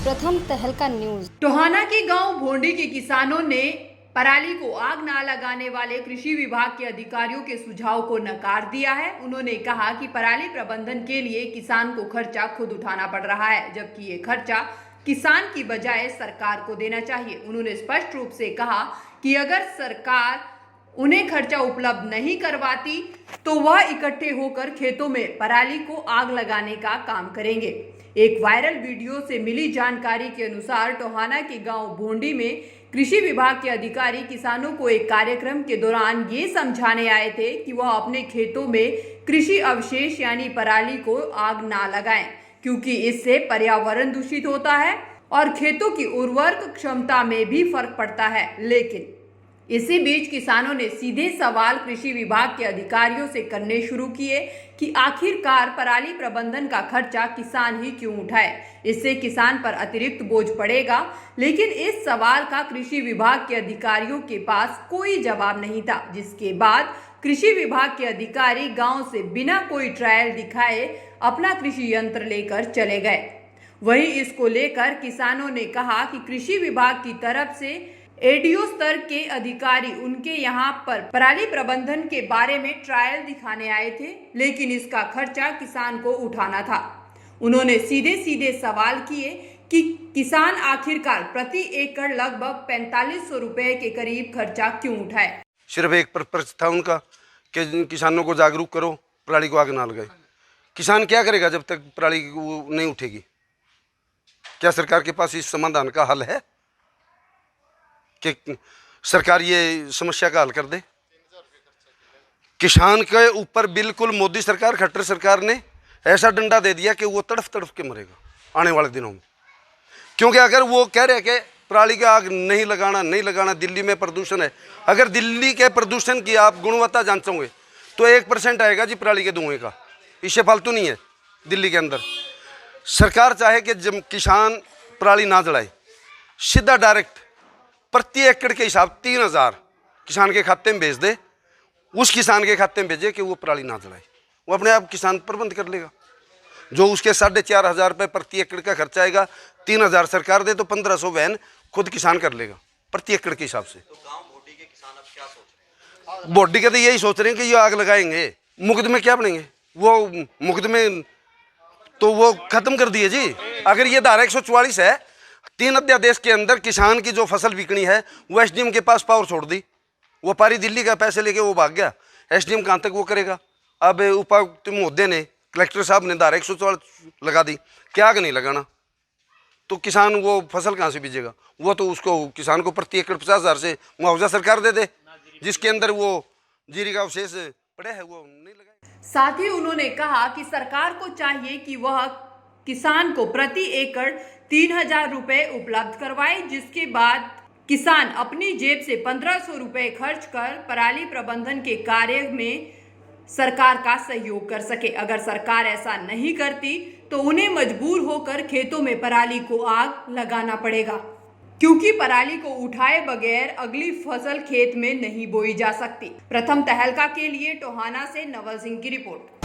प्रथम तहलका न्यूज। टोहाना के गांव भोंडी के किसानों ने पराली को आग न लगाने वाले कृषि विभाग के अधिकारियों के सुझाव को नकार दिया है। उन्होंने कहा कि पराली प्रबंधन के लिए किसान को खर्चा खुद उठाना पड़ रहा है, जबकि ये खर्चा किसान की बजाय सरकार को देना चाहिए। उन्होंने स्पष्ट रूप से कहा कि अगर सरकार उन्हें खर्चा उपलब्ध नहीं करवाती तो वह इकट्ठे होकर खेतों में पराली को आग लगाने का काम करेंगे। एक वायरल वीडियो से मिली जानकारी के अनुसार टोहाना के गांव भोंडी में कृषि विभाग के अधिकारी किसानों को एक कार्यक्रम के दौरान ये समझाने आए थे कि वह अपने खेतों में कृषि अवशेष यानी पराली को आग ना लगाएं, क्योंकि इससे पर्यावरण दूषित होता है और खेतों की उर्वरक क्षमता में भी फर्क पड़ता है। लेकिन इसी बीच किसानों ने सीधे सवाल कृषि विभाग के अधिकारियों से करने शुरू किए कि आखिरकार पराली प्रबंधन का खर्चा किसान ही क्यों उठाए, इससे किसान पर अतिरिक्त बोझ पड़ेगा। लेकिन इस सवाल का कृषि विभाग के अधिकारियों के पास कोई जवाब नहीं था, जिसके बाद कृषि विभाग के अधिकारी गांव से बिना कोई ट्रायल दिखाए अपना कृषि यंत्र लेकर चले गए। वहीं इसको लेकर किसानों ने कहा कि कृषि विभाग की तरफ से एडीओ स्तर के अधिकारी उनके यहाँ पर पराली प्रबंधन के बारे में ट्रायल दिखाने आए थे, लेकिन इसका खर्चा किसान को उठाना था। उन्होंने सीधे सीधे सवाल किए कि किसान आखिरकार प्रति एकड़ लगभग 4500 रुपए के करीब खर्चा क्यों उठाए। सिर्फ एक पर्पज था उनका कि किसानों को जागरूक करो, पराली को आग ना लगाए। किसान क्या करेगा जब तक पराली नहीं उठेगी? क्या सरकार के पास इस समाधान का हल है कि सरकार ये समस्या का हल कर दे? किसान के ऊपर बिल्कुल मोदी सरकार, खट्टर सरकार ने ऐसा डंडा दे दिया कि वो तड़फ तड़फ के मरेगा आने वाले दिनों में। क्योंकि अगर वो कह रहे कि पराली का आग नहीं लगाना, दिल्ली में प्रदूषण है। अगर दिल्ली के प्रदूषण की आप गुणवत्ता जांचोगे तो 1% आएगा जी पराली के धुएं का, इससे फालतू नहीं है। दिल्ली के अंदर सरकार चाहे कि जब किसान पराली ना जलाए, सीधा डायरेक्ट प्रति एकड़ के हिसाब 3000 किसान के खाते में भेज दे, उस किसान के खाते में भेजे कि वो पराली ना जलाए, वो अपने आप किसान प्रबंध कर लेगा। जो उसके 4500 रुपये प्रति एकड़ का खर्चा आएगा, 3000 सरकार दे तो 1500 वहन खुद किसान कर लेगा प्रति एकड़ के हिसाब से। तो गांव भोटी के किसान अब क्या सोच रहे हैं? भोटी के तो यही सोच रहे हैं कि ये आग लगाएंगे, मुकदमे क्या बनेंगे? वो मुकदमे तो वो खत्म कर दिए जी। अगर ये धारा 144 है, 3 अध्यादेश के अंदर किसान की जो फसल बिकनी है वो एसडीएम के पास पावर छोड़ दी। वो पारी दिल्ली का पैसे लेके वो भाग गया, एसडीएम कहाँ तक वो करेगा? अब उपायुक्त महोदय ने, कलेक्टर साहब ने धारा 144 लगा दी कि आग नहीं लगाना, तो किसान वो फसल कहाँ से बीजेगा? वो तो उसको किसान को प्रति एकड़ 50,000 से मुआवजा सरकार दे दे, जिसके अंदर वो जीरी का अवशेष पड़े है वो नहीं लगाए। साथ ही उन्होंने कहा कि सरकार को चाहिए कि वह किसान को प्रति एकड़ 3000 रुपए उपलब्ध करवाए, जिसके बाद किसान अपनी जेब से 1500 रुपए खर्च कर पराली प्रबंधन के कार्य में सरकार का सहयोग कर सके। अगर सरकार ऐसा नहीं करती तो उन्हें मजबूर होकर खेतों में पराली को आग लगाना पड़ेगा, क्योंकि पराली को उठाए बगैर अगली फसल खेत में नहीं बोई जा सकती। प्रथम तहलका के लिए टोहाना से नवल सिंह की रिपोर्ट।